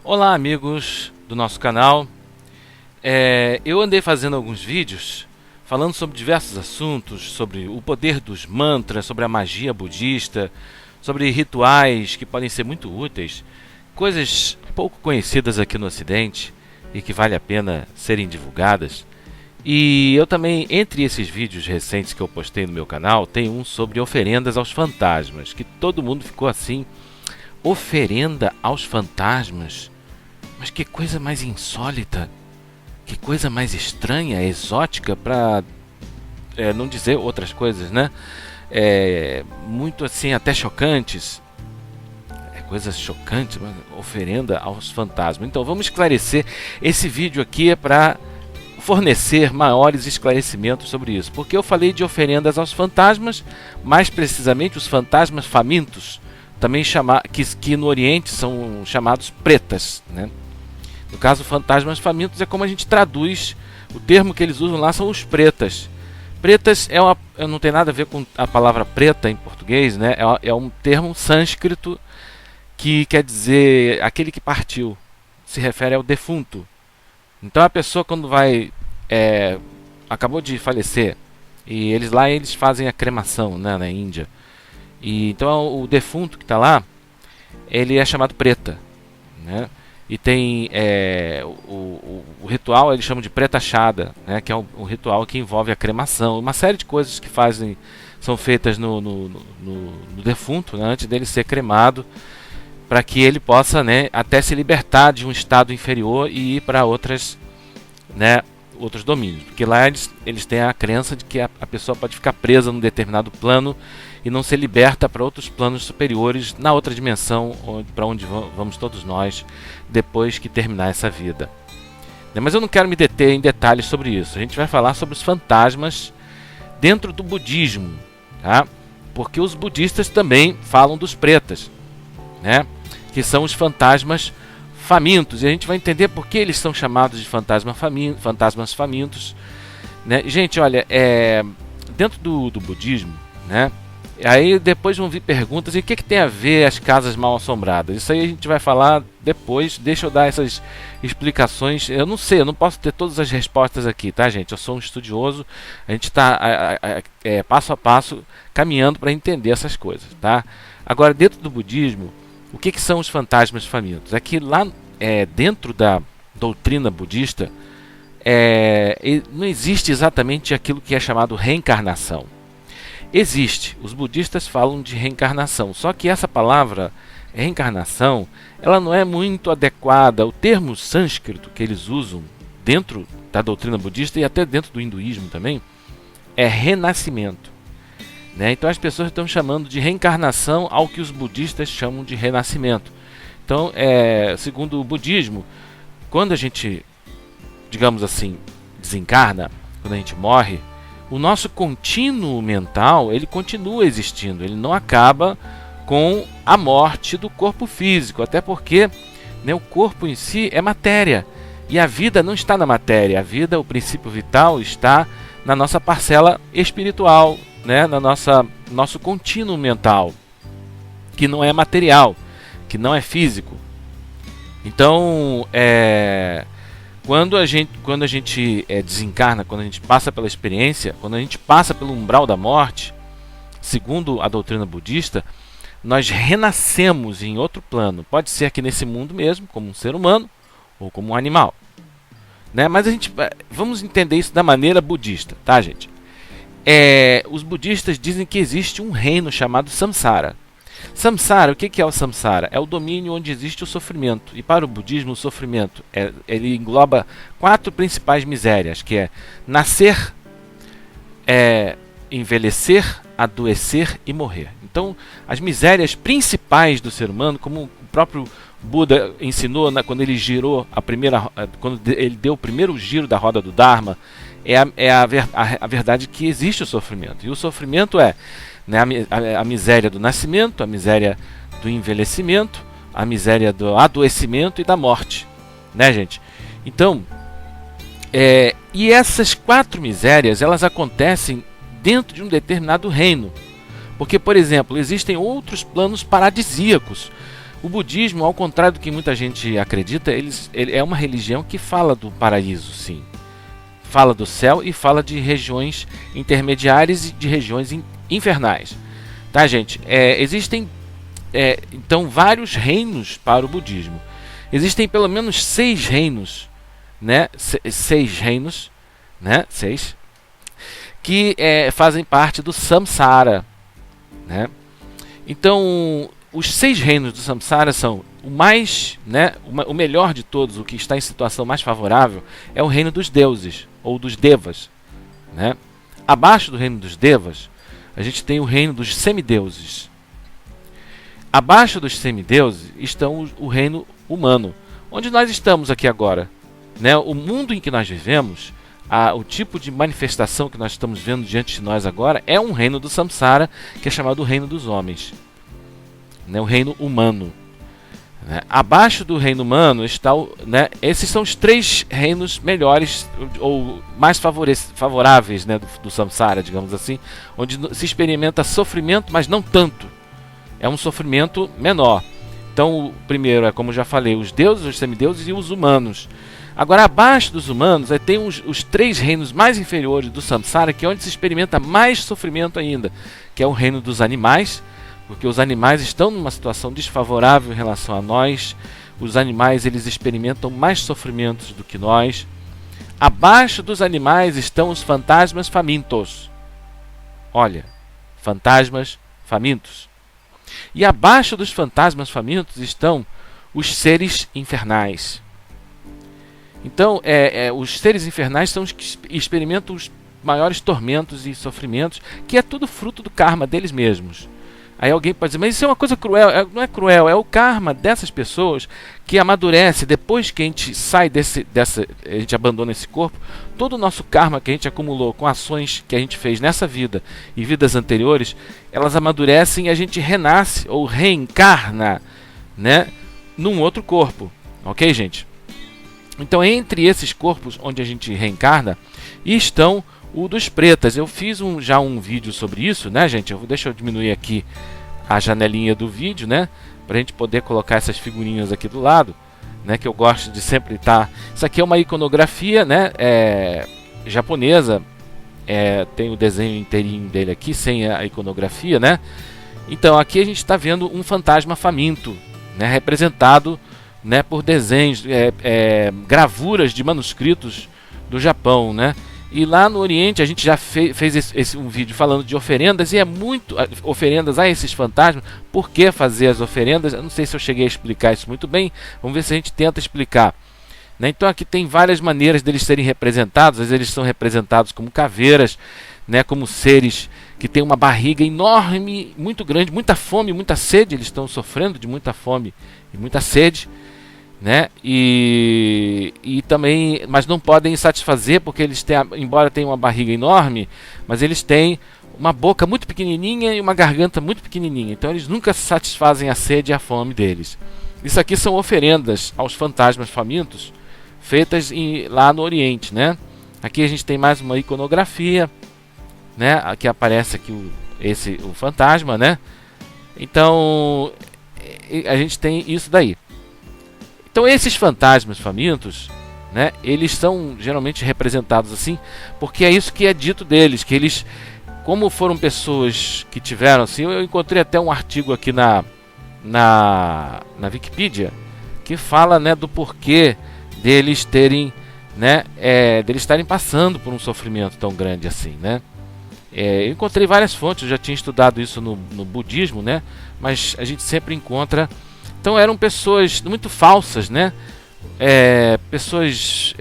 Olá amigos do nosso canal. Eu andei fazendo alguns vídeos falando sobre diversos assuntos, sobre o poder dos mantras, sobre a magia budista, sobre rituais que podem ser muito úteis, coisas pouco conhecidas aqui no Ocidente e que vale a pena serem divulgadas. E eu também, entre esses vídeos recentes que eu postei no meu canal, tem um sobre oferendas aos fantasmas, que todo mundo ficou assim: oferenda aos fantasmas? Mas que coisa mais insólita, que coisa mais estranha, exótica, para não dizer outras coisas, né? Muito assim, até chocantes. Coisas chocantes, mas oferenda aos fantasmas. Então vamos esclarecer. Esse vídeo aqui é para fornecer maiores esclarecimentos sobre isso, porque eu falei de oferendas aos fantasmas, mais precisamente os fantasmas famintos, também que no Oriente são chamados pretas, né? No caso, fantasmas famintos é como a gente traduz, o termo que eles usam lá são os pretas. Pretas não tem nada a ver com a palavra preta em português, né? É um termo sânscrito que quer dizer aquele que partiu, se refere ao defunto. Então a pessoa, quando acabou de falecer, e eles fazem a cremação, né, na Índia. E então o defunto que está lá, ele é chamado preta, né? E tem o ritual, eles chamam de pretachada, né, que é um ritual que envolve a cremação, uma série de coisas que são feitas no defunto, né, antes dele ser cremado, para que ele possa, né, até se libertar de um estado inferior e ir para outros domínios. Porque lá eles têm a crença de que a pessoa pode ficar presa num determinado plano e não ser liberta para outros planos superiores, na outra dimensão, para onde vamos todos nós depois que terminar essa vida. Mas eu não quero me deter em detalhes sobre isso. A gente vai falar sobre os fantasmas dentro do budismo, tá? Porque os budistas também falam dos pretas, né? Que são os fantasmas famintos, e a gente vai entender por que eles são chamados de fantasmas famintos, né? Gente, olha, dentro do budismo, né? Aí depois vão vir perguntas: e o que tem a ver as casas mal assombradas? Isso aí a gente vai falar depois. Deixa eu dar essas explicações. Eu não sei, eu não posso ter todas as respostas aqui, tá, gente? Eu sou um estudioso, a gente está passo a passo caminhando para entender essas coisas, tá? Agora, dentro do budismo, o que são os fantasmas famintos? É que lá dentro da doutrina budista não existe exatamente aquilo que é chamado reencarnação. Existe, os budistas falam de reencarnação, só que essa palavra reencarnação, ela não é muito adequada. O termo sânscrito que eles usam dentro da doutrina budista e até dentro do hinduísmo também é renascimento, né? Então as pessoas estão chamando de reencarnação ao que os budistas chamam de renascimento. Então, segundo o budismo, quando a gente, digamos assim, desencarna, quando a gente morre, o nosso contínuo mental, ele continua existindo, ele não acaba com a morte do corpo físico, até porque, né, o corpo em si é matéria, e a vida não está na matéria, a vida, o princípio vital, está na nossa parcela espiritual, né, nosso contínuo mental, que não é material, que não é físico. Então, quando a gente desencarna, quando a gente passa pela experiência, quando a gente passa pelo umbral da morte, segundo a doutrina budista, nós renascemos em outro plano. Pode ser aqui nesse mundo mesmo, como um ser humano ou como um animal, né? Mas vamos entender isso da maneira budista, tá, gente? Os budistas dizem que existe um reino chamado Samsara. Samsara, o que é o Samsara? É o domínio onde existe o sofrimento. E para o budismo, o sofrimento ele engloba 4 principais misérias, que é nascer, envelhecer, adoecer e morrer. Então, as misérias principais do ser humano, como o próprio Buda ensinou, né, quando ele deu o primeiro giro da roda do Dharma, a verdade que existe o sofrimento. E o sofrimento né, a miséria do nascimento, a miséria do envelhecimento, a miséria do adoecimento e da morte, né, gente? Então, e essas 4 misérias, elas acontecem dentro de um determinado reino. Porque, por exemplo, existem outros planos paradisíacos, O budismo, ao contrário do que muita gente acredita, ele é uma religião que fala do paraíso, sim. Fala do céu e fala de regiões intermediárias e de regiões infernais. Tá, gente? Existem então vários reinos para o budismo. Existem pelo menos 6 reinos, né? 6 reinos, né? 6 que fazem parte do samsara, né? Então, os 6 reinos do samsara são o mais, né, o melhor de todos, o que está em situação mais favorável, é o reino dos deuses, ou dos devas, né? Abaixo do reino dos devas, a gente tem o reino dos semideuses. Abaixo dos semideuses estão o reino humano, onde nós estamos aqui agora, né? O mundo em que nós vivemos, o tipo de manifestação que nós estamos vendo diante de nós agora é um reino do samsara, que é chamado o reino dos homens, né? O reino humano. Abaixo do reino humano está né, esses são os 3 reinos melhores ou mais favoráveis, né, do samsara, digamos assim, onde se experimenta sofrimento, mas não tanto. É um sofrimento menor. Então, o primeiro é, como já falei, os deuses, os semideuses e os humanos. Agora, abaixo dos humanos, tem os 3 reinos mais inferiores do samsara, que é onde se experimenta mais sofrimento ainda, que é o reino dos animais, porque os animais estão numa situação desfavorável em relação a nós. Os animais, eles experimentam mais sofrimentos do que nós. Abaixo dos animais estão os fantasmas famintos. Olha, fantasmas famintos. E abaixo dos fantasmas famintos estão os seres infernais. Então, os seres infernais são os que experimentam os maiores tormentos e sofrimentos, que é tudo fruto do karma deles mesmos. Aí alguém pode dizer, mas isso é uma coisa cruel. Não é cruel, é o karma dessas pessoas que amadurece depois que a gente sai a gente abandona esse corpo. Todo o nosso karma que a gente acumulou com ações que a gente fez nessa vida e vidas anteriores, elas amadurecem e a gente renasce ou reencarna, né, num outro corpo. Ok, gente? Então, entre esses corpos onde a gente reencarna, estão o dos pretas. Eu fiz já um vídeo sobre isso, né, gente? Deixa eu diminuir aqui a janelinha do vídeo, né, para a gente poder colocar essas figurinhas aqui do lado, né, que eu gosto de sempre estar. Isso aqui é uma iconografia, né, japonesa. Tem o desenho inteirinho dele aqui, sem a iconografia, né? Então, aqui a gente está vendo um fantasma faminto, né, representado, né, por desenhos, gravuras de manuscritos do Japão, né? E lá no Oriente a gente já fez um vídeo falando de oferendas, e é muito oferendas a esses fantasmas. Por que fazer as oferendas? Eu não sei se eu cheguei a explicar isso muito bem. Vamos ver se a gente tenta explicar, né? Então aqui tem várias maneiras deles serem representados. Às vezes eles são representados como caveiras, né, como seres que têm uma barriga enorme, muito grande, muita fome, muita sede. Eles estão sofrendo de muita fome e muita sede, né? E também, mas não podem satisfazer, porque eles têm, embora tenham uma barriga enorme, mas eles têm uma boca muito pequenininha e uma garganta muito pequenininha. Então eles nunca satisfazem a sede e a fome deles. Isso aqui são oferendas aos fantasmas famintos feitas lá no Oriente, né? Aqui a gente tem mais uma iconografia, né? Aqui aparece aqui o fantasma, né? Então a gente tem isso daí. Então esses fantasmas famintos, né, eles são geralmente representados assim, porque é isso que é dito deles, que eles, como foram pessoas que tiveram assim, eu encontrei até um artigo aqui na Wikipedia que fala, né, do porquê deles terem, né, deles estarem passando por um sofrimento tão grande assim, né? Eu encontrei várias fontes, eu já tinha estudado isso no budismo, né, mas a gente sempre encontra. Então eram pessoas muito falsas, né? Pessoas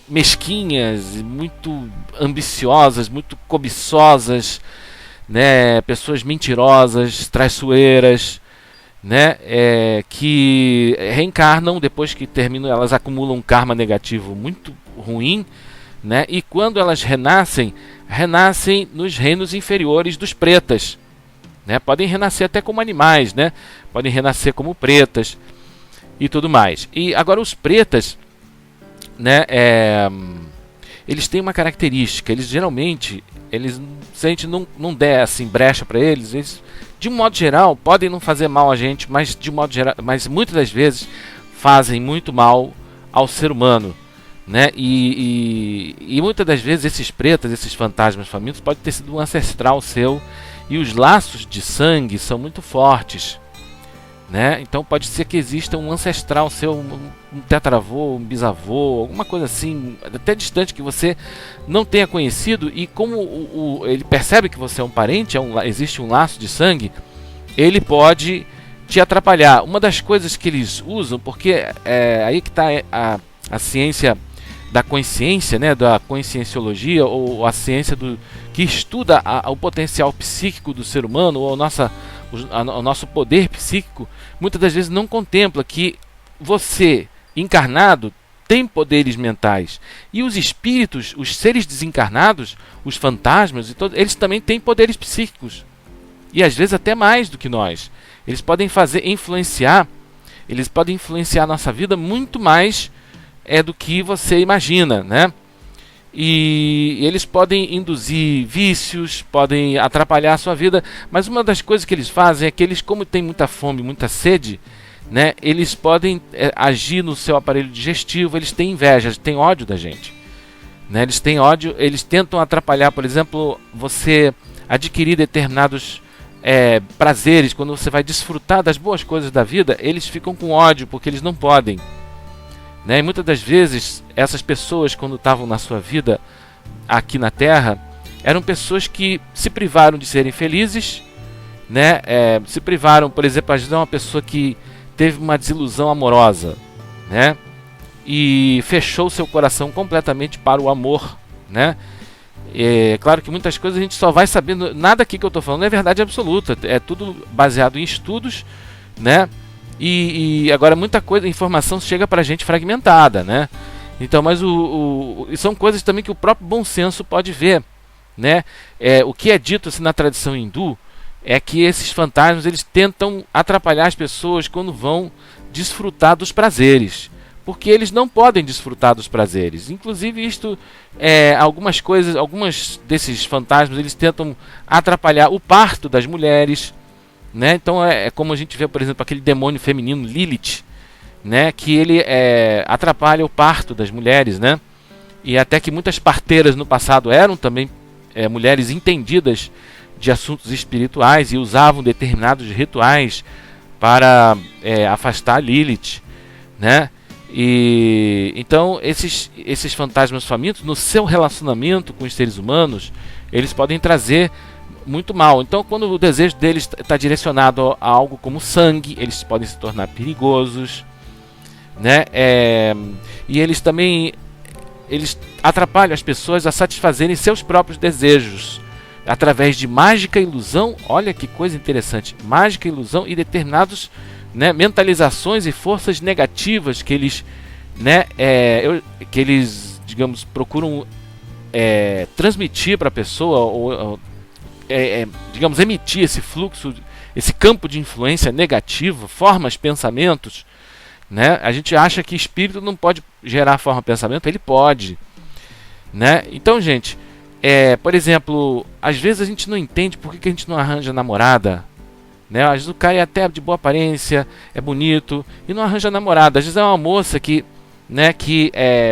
mesquinhas, muito ambiciosas, muito cobiçosas, né? Pessoas mentirosas, traiçoeiras, né? Que reencarnam depois que terminam, elas acumulam um karma negativo muito ruim, né? E quando elas renascem nos reinos inferiores dos pretas. Né? Podem renascer até como animais, né? Podem renascer como pretas e tudo mais. E agora os pretas, né, eles têm uma característica, eles geralmente, se a gente não der assim brecha para eles, de um modo geral, podem não fazer mal a gente, mas de um modo geral, mas muitas das vezes fazem muito mal ao ser humano, né? E muitas das vezes esses pretas, esses fantasmas famintos, pode ter sido um ancestral seu, e os laços de sangue são muito fortes, né? Então pode ser que exista um ancestral seu, um tetravô, um bisavô, alguma coisa assim, até distante, que você não tenha conhecido, e como ele percebe que você é um parente, existe um laço de sangue, ele pode te atrapalhar. Uma das coisas que eles usam, porque aí que está a ciência da consciência, né, da conscienciologia, ou a ciência que estuda o potencial psíquico do ser humano, ou o nosso poder psíquico, muitas das vezes não contempla que você, encarnado, tem poderes mentais. E os espíritos, os seres desencarnados, os fantasmas, eles também têm poderes psíquicos. E às vezes até mais do que nós. Eles podem influenciar a nossa vida muito mais do que você imagina, né? E eles podem induzir vícios, podem atrapalhar a sua vida, mas uma das coisas que eles fazem é que eles, como têm muita fome, muita sede, né, eles podem agir no seu aparelho digestivo, eles têm inveja, eles têm ódio da gente, né? Eles têm ódio, eles tentam atrapalhar, por exemplo, você adquirir determinados prazeres. Quando você vai desfrutar das boas coisas da vida, eles ficam com ódio porque eles não podem, né? E muitas das vezes essas pessoas, quando estavam na sua vida aqui na Terra, eram pessoas que se privaram de serem felizes, né? Se privaram, por exemplo, às vezes uma pessoa que teve uma desilusão amorosa, né? E fechou seu coração completamente para o amor, né? É claro que muitas coisas a gente só vai sabendo, nada aqui que eu estou falando é verdade absoluta, é tudo baseado em estudos, né? E agora muita coisa, informação chega para a gente fragmentada, né? Então, mas são coisas também que o próprio bom senso pode ver, né? O que é dito assim, na tradição hindu é que esses fantasmas, eles tentam atrapalhar as pessoas quando vão desfrutar dos prazeres, porque eles não podem desfrutar dos prazeres. Inclusive algumas desses fantasmas, eles tentam atrapalhar o parto das mulheres, né? Então é como a gente vê, por exemplo, aquele demônio feminino Lilith, né? Que ele atrapalha o parto das mulheres, né? E até que muitas parteiras no passado eram também mulheres entendidas de assuntos espirituais e usavam determinados rituais para afastar Lilith, né? E então esses fantasmas famintos, no seu relacionamento com os seres humanos, eles podem trazer muito mal. Então, quando o desejo deles está direcionado a algo como sangue, eles podem se tornar perigosos, né? E eles também atrapalham as pessoas a satisfazerem seus próprios desejos através de mágica, ilusão. Olha que coisa interessante, mágica, ilusão e determinados, né, mentalizações e forças negativas que eles, né, digamos, procuram transmitir para a pessoa, ou digamos, emitir esse fluxo, esse campo de influência negativo, formas, pensamentos, né? A gente acha que espírito não pode gerar forma de pensamento, ele pode, né? Então, gente, por exemplo, às vezes a gente não entende por que a gente não arranja namorada, né? Às vezes o cara é até de boa aparência, é bonito, e não arranja namorada. Às vezes é uma moça que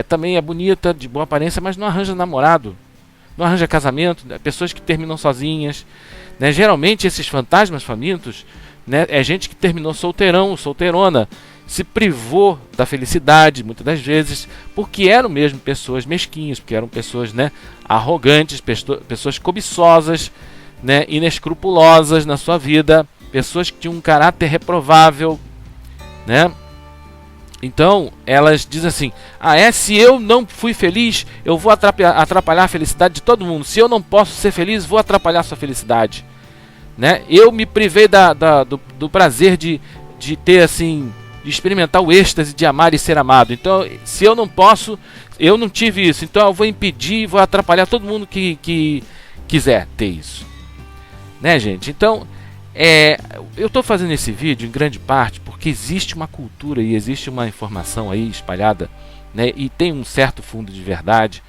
também é bonita, de boa aparência, mas não arranja namorado, não arranja casamento, né? Pessoas que terminam sozinhas, né? Geralmente esses fantasmas famintos, né, é gente que terminou solteirão ou solteirona, se privou da felicidade muitas das vezes, porque eram mesmo pessoas mesquinhas, porque eram pessoas, né, arrogantes, pessoas cobiçosas, né, inescrupulosas na sua vida, pessoas que tinham um caráter reprovável, né? Então elas dizem assim: se eu não fui feliz, eu vou atrapalhar a felicidade de todo mundo. Se eu não posso ser feliz, vou atrapalhar a sua felicidade, né? Eu me privei do prazer de ter, assim, de experimentar o êxtase de amar e ser amado. Então, se eu não posso, eu não tive isso, então eu vou impedir, vou atrapalhar todo mundo que quiser ter isso, né, gente? Então, eu estou fazendo esse vídeo em grande parte porque existe uma cultura e existe uma informação aí espalhada, né, e tem um certo fundo de verdade,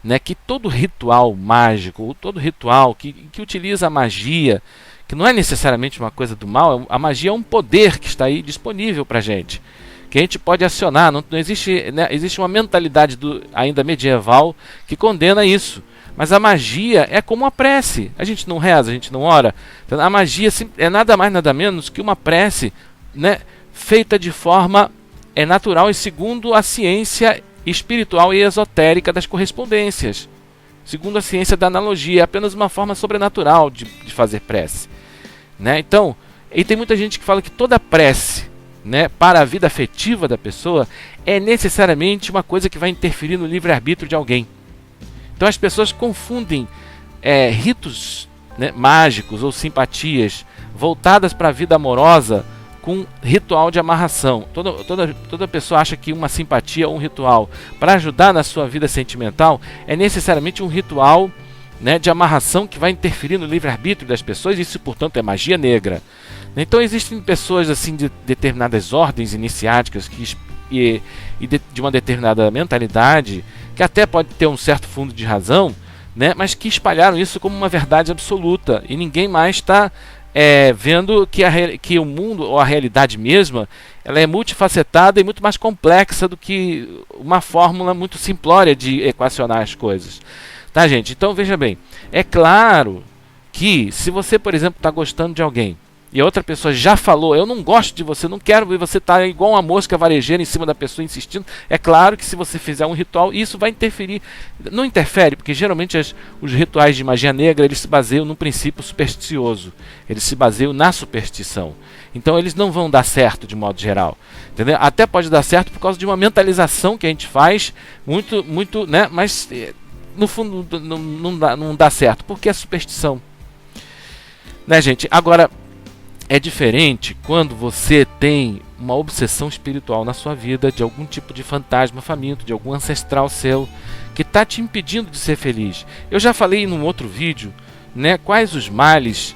né, que todo ritual mágico, ou todo ritual que utiliza a magia, que não é necessariamente uma coisa do mal, a magia é um poder que está aí disponível para a gente, que a gente pode acionar. Não existe, né, existe uma mentalidade ainda medieval que condena isso. Mas a magia é como a prece. A gente não reza, a gente não ora. A magia é nada mais, nada menos que uma prece, né, feita de forma natural e segundo a ciência espiritual e esotérica das correspondências. Segundo a ciência da analogia, é apenas uma forma sobrenatural de fazer prece. Né? Então, e tem muita gente que fala que toda prece, né, para a vida afetiva da pessoa é necessariamente uma coisa que vai interferir no livre-arbítrio de alguém. Então as pessoas confundem ritos, né, mágicos ou simpatias voltadas para a vida amorosa com ritual de amarração. Toda pessoa acha que uma simpatia ou um ritual para ajudar na sua vida sentimental é necessariamente um ritual, né, de amarração que vai interferir no livre-arbítrio das pessoas, e isso, portanto, é magia negra. Então existem pessoas assim de determinadas ordens iniciáticas de uma determinada mentalidade, que até pode ter um certo fundo de razão, né, mas que espalharam isso como uma verdade absoluta, e ninguém mais está vendo que o mundo, ou a realidade mesma, ela é multifacetada e muito mais complexa do que uma fórmula muito simplória de equacionar as coisas. Tá, gente? Então veja bem, é claro que se você, por exemplo, está gostando de alguém e a outra pessoa já falou, eu não gosto de você, não quero ver você, tá igual uma mosca varejeira em cima da pessoa insistindo, é claro que se você fizer um ritual, isso vai interferir. Não interfere, porque geralmente os rituais de magia negra, eles se baseiam num princípio supersticioso, eles se baseiam na superstição. Então eles não vão dar certo de modo geral, entendeu? Até pode dar certo por causa de uma mentalização que a gente faz muito, né? Mas no fundo não dá certo, porque é superstição, né, gente? Agora, é diferente quando você tem uma obsessão espiritual na sua vida, de algum tipo de fantasma faminto, de algum ancestral seu, que está te impedindo de ser feliz. Eu já falei num outro vídeo, né, quais os males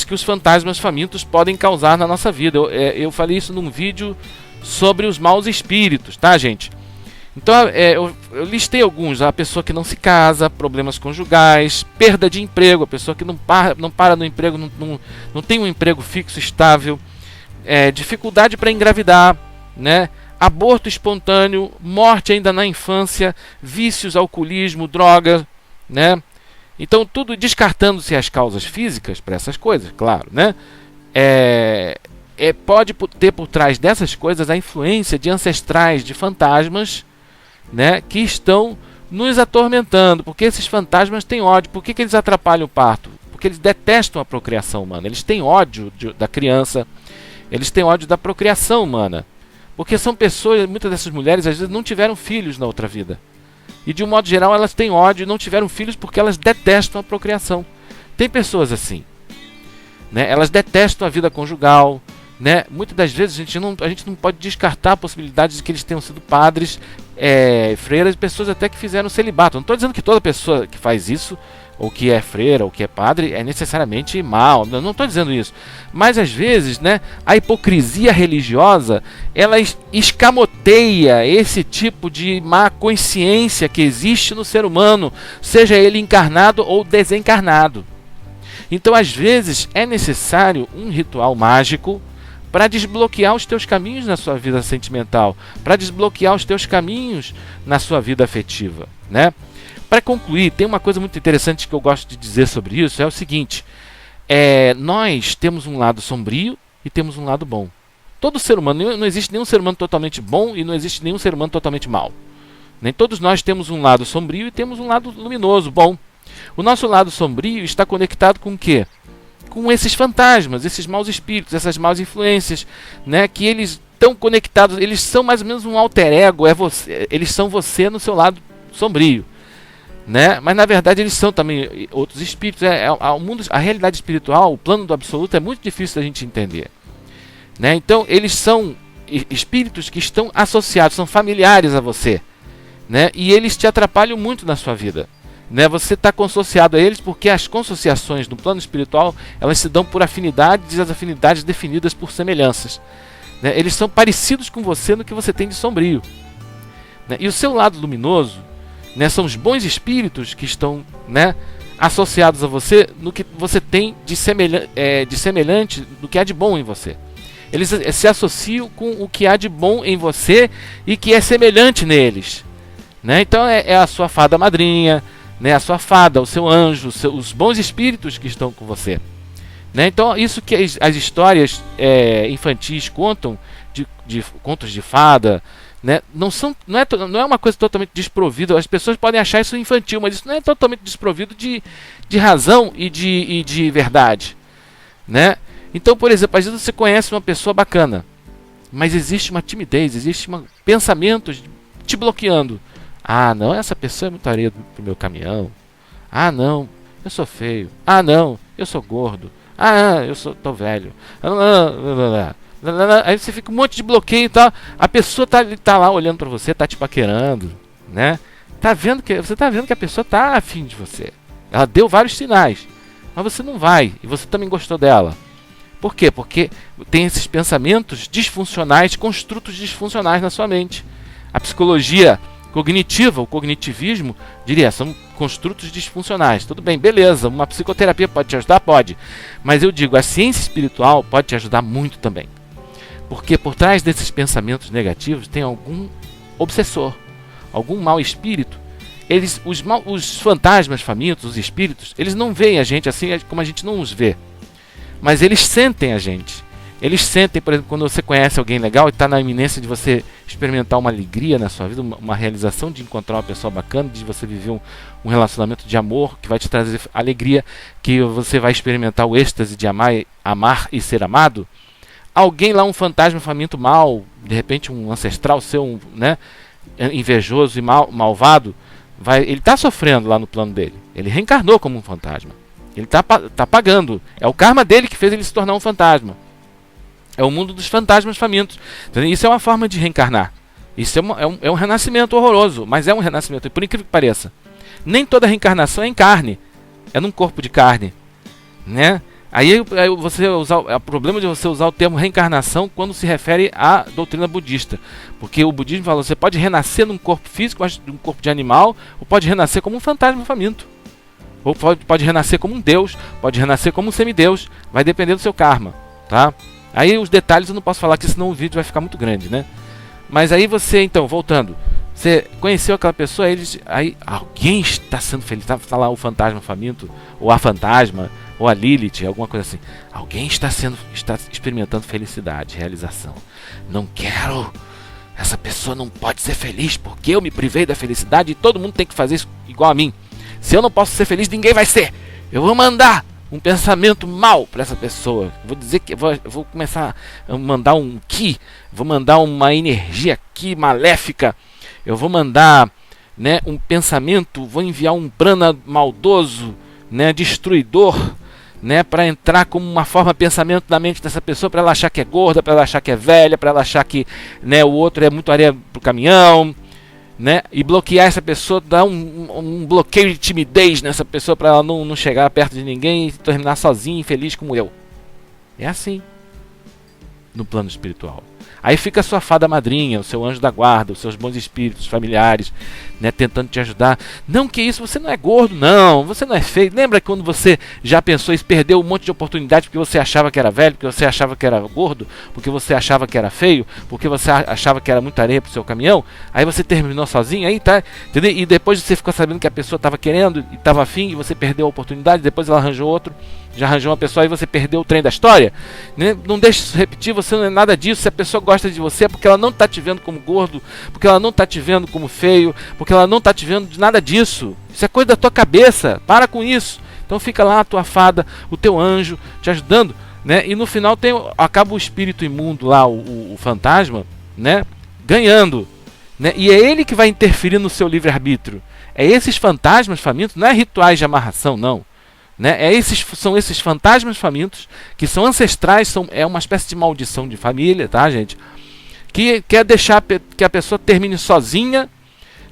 que os fantasmas famintos podem causar na nossa vida. Eu falei isso num vídeo sobre os maus espíritos, tá, gente? Então eu listei alguns: a pessoa que não se casa, problemas conjugais, perda de emprego, a pessoa que não para no emprego, não tem um emprego fixo, estável, dificuldade para engravidar, né? Aborto espontâneo, morte ainda na infância, vícios, alcoolismo, droga, né? Então tudo descartando-se as causas físicas para essas coisas, claro, né? Pode ter por trás dessas coisas a influência de ancestrais, de fantasmas, né, que estão nos atormentando, porque esses fantasmas têm ódio. Por que eles atrapalham o parto? Porque eles detestam a procriação humana, eles têm ódio da criança, eles têm ódio da procriação humana, porque são pessoas, muitas dessas mulheres às vezes não tiveram filhos na outra vida, e de um modo geral elas têm ódio e não tiveram filhos porque elas detestam a procriação. Tem pessoas assim, né, elas detestam a vida conjugal, né? Muitas das vezes a gente não pode descartar a possibilidade de que eles tenham sido padres, freiras, pessoas até que fizeram celibato. Não estou dizendo que toda pessoa que faz isso, ou que é freira, ou que é padre, é necessariamente mal. Não estou dizendo isso. Mas às vezes, né, a hipocrisia religiosa, ela escamoteia esse tipo de má consciência que existe no ser humano, seja ele encarnado ou desencarnado. Então às vezes é necessário um ritual mágico para desbloquear os teus caminhos na sua vida sentimental, para desbloquear os teus caminhos na sua vida afetiva, né? Para concluir, tem uma coisa muito interessante que eu gosto de dizer sobre isso, é o seguinte: nós temos um lado sombrio e temos um lado bom. Todo ser humano, não existe nenhum ser humano totalmente bom e não existe nenhum ser humano totalmente mau. Nem todos nós temos um lado sombrio e temos um lado luminoso, bom. O nosso lado sombrio está conectado com o quê? Com esses fantasmas, esses maus espíritos, essas maus influências, né, que eles estão conectados, eles são mais ou menos um alter ego, eles são você no seu lado sombrio, né? Mas na verdade eles são também outros espíritos. O mundo, a realidade espiritual, o plano do absoluto é muito difícil da gente entender, né? Então eles são espíritos que estão associados, são familiares a você, né? E eles te atrapalham muito na sua vida. Né, você está consociado a eles porque as consociações no plano espiritual, elas se dão por afinidades, e as afinidades definidas por semelhanças, né? Eles são parecidos com você no que você tem de sombrio, né? E o seu lado luminoso né? São os bons espíritos que estão, né, associados a você no que você tem de semelhante, do que há de bom em você. Eles se associam com o que há de bom em você e que é semelhante neles, né? Então é a sua fada madrinha, né? A sua fada, o seu anjo, os bons espíritos que estão com você, né? Então isso que as histórias infantis contam, de contos de fada, né? Não é uma coisa totalmente desprovida. As pessoas podem achar isso infantil, mas isso não é totalmente desprovido de razão e de verdade, né? Então, por exemplo, às vezes você conhece uma pessoa bacana, mas existe uma timidez, existe pensamentos te bloqueando. Ah, não, essa pessoa é muito areia pro meu caminhão. Ah, não, eu sou feio. Ah, não, eu sou gordo. Ah, tô velho. Aí você fica um monte de bloqueio e tal. A pessoa tá lá olhando pra você, tá te paquerando, né? Você tá vendo que a pessoa tá afim de você. Ela deu vários sinais, mas você não vai. E você também gostou dela. Por quê? Porque tem esses pensamentos disfuncionais, construtos disfuncionais na sua mente. A psicologia cognitiva, o cognitivismo, diria, são construtos disfuncionais. Tudo bem, beleza, uma psicoterapia pode te ajudar? Pode. Mas eu digo, a ciência espiritual pode te ajudar muito também. Porque por trás desses pensamentos negativos tem algum obsessor, algum mau espírito. Os fantasmas famintos, os espíritos, eles não veem a gente assim como a gente não os vê. Mas eles sentem a gente. Eles sentem, por exemplo, quando você conhece alguém legal e está na iminência de você experimentar uma alegria na sua vida, uma realização de encontrar uma pessoa bacana, de você viver um relacionamento de amor que vai te trazer alegria, que você vai experimentar o êxtase de amar e ser amado. Alguém lá, um fantasma faminto mal, de repente um ancestral seu, né, invejoso e malvado, ele está sofrendo lá no plano dele. Ele reencarnou como um fantasma. Ele está pagando. É o karma dele que fez ele se tornar um fantasma. É o mundo dos fantasmas famintos. Isso é uma forma de reencarnar. Isso é um renascimento horroroso, mas é um renascimento. E por incrível que pareça, nem toda reencarnação é em carne. É num corpo de carne, né? Aí você é o problema de você usar o termo reencarnação quando se refere à doutrina budista. Porque o budismo fala, você pode renascer num corpo físico, num corpo de animal, ou pode renascer como um fantasma faminto. Ou pode renascer como um deus, pode renascer como um semideus, vai depender do seu karma, tá? Aí os detalhes eu não posso falar aqui, senão o vídeo vai ficar muito grande, né? Mas aí você, então, voltando, você conheceu aquela pessoa, aí alguém está sendo feliz, tá lá o fantasma faminto, ou a fantasma, ou a Lilith, alguma coisa assim. Alguém está experimentando felicidade, realização. Não quero, essa pessoa não pode ser feliz porque eu me privei da felicidade e todo mundo tem que fazer isso igual a mim. Se eu não posso ser feliz, ninguém vai ser. Eu vou mandar um pensamento mal para essa pessoa. Vou dizer que vou começar a mandar vou mandar uma energia aqui maléfica. Eu vou mandar, né, um pensamento, vou enviar um prana maldoso, né, destruidor, né, para entrar como uma forma de pensamento na mente dessa pessoa, para ela achar que é gorda, para ela achar que é velha, para ela achar que, né, o outro é muito areia pro caminhão. Né? E bloquear essa pessoa, dar um bloqueio de timidez nessa pessoa para ela não chegar perto de ninguém e terminar sozinha, infeliz como eu. É assim no plano espiritual. Aí fica a sua fada madrinha, o seu anjo da guarda, os seus bons espíritos familiares, né, tentando te ajudar. Não que isso, você não é gordo, não, você não é feio. Lembra quando você já pensou isso, perdeu um monte de oportunidade porque você achava que era velho, porque você achava que era gordo, porque você achava que era feio, porque você achava que era muita areia pro seu caminhão? Aí você terminou sozinho, aí tá, entendeu? E depois você ficou sabendo que a pessoa estava querendo e estava afim e você perdeu a oportunidade, depois ela arranjou outro. Já arranjou uma pessoa e você perdeu o trem da história, né? Não deixe isso repetir, você não é nada disso. Se a pessoa gosta de você é porque ela não está te vendo como gordo, porque ela não está te vendo como feio, porque ela não está te vendo de nada disso. Isso é coisa da tua cabeça, para com isso. Então fica lá a tua fada, o teu anjo te ajudando, né? E no final acaba o espírito imundo lá, o fantasma, né, ganhando, né? E é ele que vai interferir no seu livre-arbítrio. É esses fantasmas famintos, não é rituais de amarração, não. Né? São esses fantasmas famintos que são ancestrais, é uma espécie de maldição de família, tá, gente? Que quer deixar que a pessoa termine sozinha,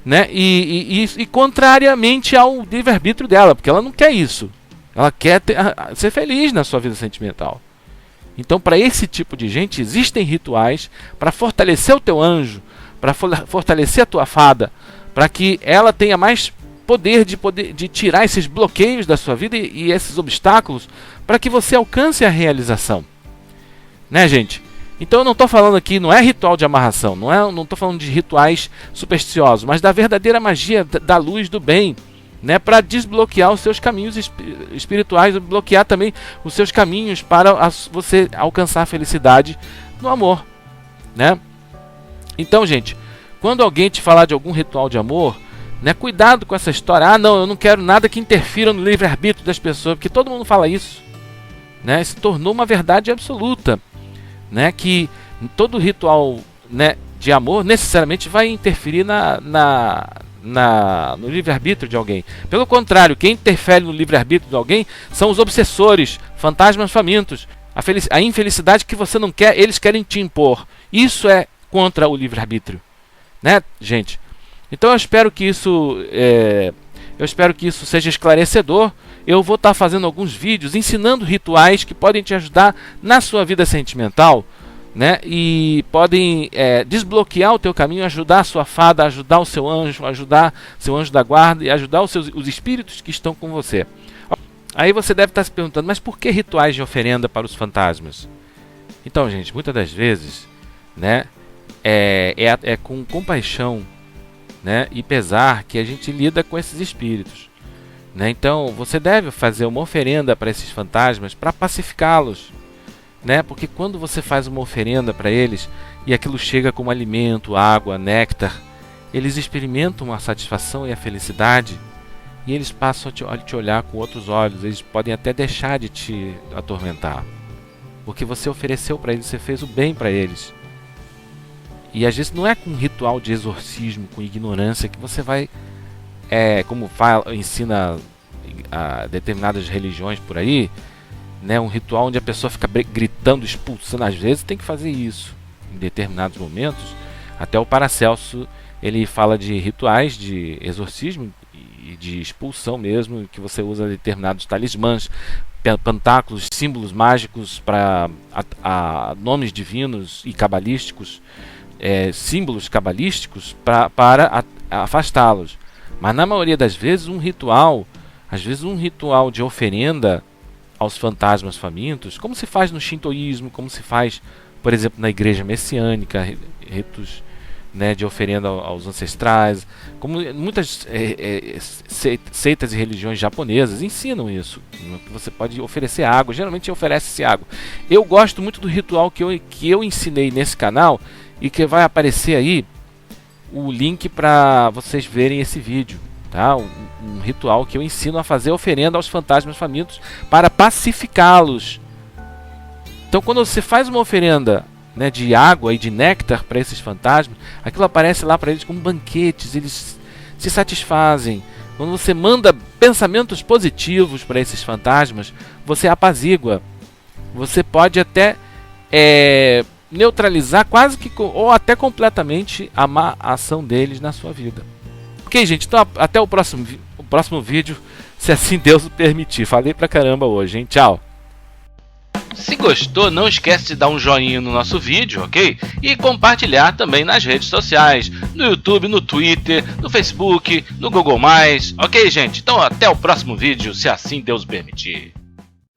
né? E contrariamente ao livre-arbítrio dela, porque ela não quer isso. Ela quer ser feliz na sua vida sentimental. Então, para esse tipo de gente, existem rituais para fortalecer o teu anjo, para fortalecer a tua fada, para que ela tenha mais poder de tirar esses bloqueios da sua vida e esses obstáculos, para que você alcance a realização, né, gente? Então eu não estou falando aqui, não é ritual de amarração, não estou falando de rituais supersticiosos, mas da verdadeira magia da luz, do bem, né, para desbloquear os seus caminhos espirituais, bloquear também os seus caminhos para você alcançar a felicidade no amor, né? Então, gente, quando alguém te falar de algum ritual de amor, né, cuidado com essa história. Ah, não, eu não quero nada que interfira no livre-arbítrio das pessoas, porque todo mundo fala isso, né? Se tornou uma verdade absoluta, né, que todo ritual, né, de amor necessariamente vai interferir no livre-arbítrio de alguém. Pelo contrário, quem interfere no livre-arbítrio de alguém são os obsessores, fantasmas famintos. A infelicidade que você não quer, eles querem te impor. Isso é contra o livre-arbítrio, né, gente? Então eu espero que isso seja esclarecedor. Eu vou estar fazendo alguns vídeos ensinando rituais que podem te ajudar na sua vida sentimental, né? E podem desbloquear o teu caminho, ajudar a sua fada, ajudar o seu anjo, ajudar seu anjo da guarda e ajudar os espíritos que estão com você. Aí você deve estar se perguntando, mas por que rituais de oferenda para os fantasmas? Então, gente, muitas das vezes, né, é com compaixão, né, e pesar que a gente lida com esses espíritos, né? Então você deve fazer uma oferenda para esses fantasmas para pacificá-los, né? Porque quando você faz uma oferenda para eles e aquilo chega como alimento, água, néctar, eles experimentam a satisfação e a felicidade e eles passam a te olhar com outros olhos. Eles podem até deixar de te atormentar, porque você ofereceu para eles, você fez o bem para eles. E às vezes não é com um ritual de exorcismo, com ignorância, que você vai, como ensina a determinadas religiões por aí, né, um ritual onde a pessoa fica gritando, expulsando. Às vezes tem que fazer isso em determinados momentos. Até o Paracelso, ele fala de rituais de exorcismo e de expulsão mesmo, que você usa determinados talismãs, pentáculos, símbolos mágicos para nomes divinos e cabalísticos, símbolos cabalísticos para afastá-los. Mas na maioria das vezes um ritual de oferenda aos fantasmas famintos, como se faz no shintoísmo, como se faz, por exemplo, na igreja messiânica, ritos, né, de oferenda aos ancestrais, como muitas seitas e religiões japonesas ensinam isso, que você pode oferecer água. Geralmente oferece-se água. Eu gosto muito do ritual que eu ensinei nesse canal, e que vai aparecer aí o link para vocês verem esse vídeo, tá? Um ritual que eu ensino a fazer oferenda aos fantasmas famintos para pacificá-los. Então, quando você faz uma oferenda, né, de água e de néctar para esses fantasmas, aquilo aparece lá para eles como banquetes, eles se satisfazem. Quando você manda pensamentos positivos para esses fantasmas, você apazigua. Você pode até neutralizar quase que ou até completamente a má ação deles na sua vida. Ok, gente? Então até o próximo vídeo, se assim Deus o permitir. Falei pra caramba hoje, hein? Tchau! Se gostou, não esquece de dar um joinha no nosso vídeo, ok? E compartilhar também nas redes sociais, no YouTube, no Twitter, no Facebook, no Google+, ok, gente? Então até o próximo vídeo, se assim Deus permitir.